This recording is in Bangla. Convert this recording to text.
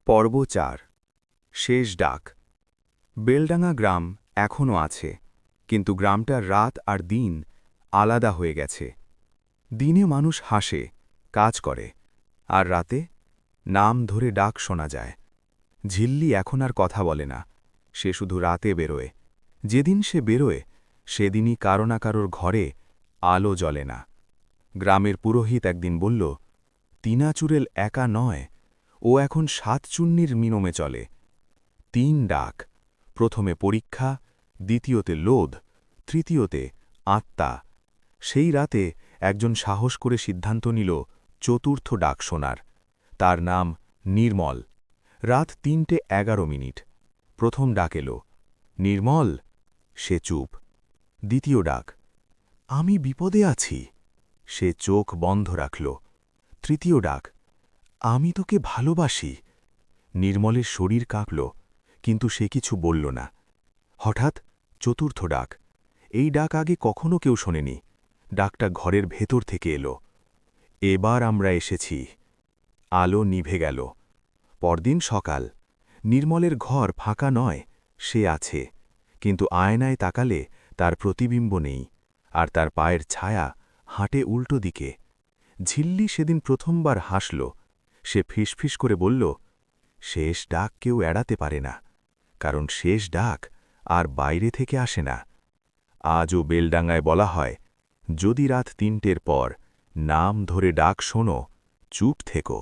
পর্ব ৪ শেষ ডাক। বেলডাঙ্গা গ্রাম এখনও আছে, কিন্তু গ্রামটার রাত আর দিন আলাদা হয়ে গেছে। দিনে মানুষ হাসে, কাজ করে, আর রাতে নাম ধরে ডাক শোনা যায়। ঝিল্লি এখন আর কথা বলে না, সে শুধু রাতে বেরোয়। যেদিন সে বেরোয় সেদিনই কারো না কারোর ঘরে আলো জ্বলে না। গ্রামের পুরোহিত একদিন বলল, তিনা চুড়েল একা নয়, ও এখন ৭ চুন্নির নিয়মে চলে। ৩ ডাক, প্রথমে পরীক্ষা, দ্বিতীয়তে লোধ, তৃতীয়তে আত্মা। সেই রাতে একজন সাহস করে সিদ্ধান্ত নিল চতুর্থ ডাক শোনার। তার নাম নির্মল। রাত ৩:১১। প্রথম ডাক এলো, নির্মল। সে চুপ। দ্বিতীয় ডাক, আমি বিপদে আছি। সে চোখ বন্ধ রাখল। তৃতীয় ডাক, আমি তোকে ভালোবাসি। নির্মলের শরীর কাঁপল, কিন্তু সে কিছু বলল না। হঠাৎ চতুর্থ ডাক। এই ডাক আগে কখনো কেউ শোনেনি। ডাকটা ঘরের ভেতর থেকে এলো, এবার আমরা এসেছি। আলো নিভে গেল। পরদিন সকাল। নির্মলের ঘর ফাঁকা নয়, সে আছে, কিন্তু আয়নায় তাকালে তার প্রতিবিম্ব নেই, আর তার পায়ের ছায়া হাঁটে উল্টো দিকে। ঝিল্লি সেদিন প্রথমবার হাসল। সে ফিসফিস করে বলল, শেষ ডাক কেউ এড়াতে পারে না, কারণ শেষ ডাক আর বাইরে থেকে আসে না। আজও বেলডাঙ্গায় বলা হয়, যদি রাত ৩টের পর নাম ধরে ডাক শোনো, চুপ থেকো।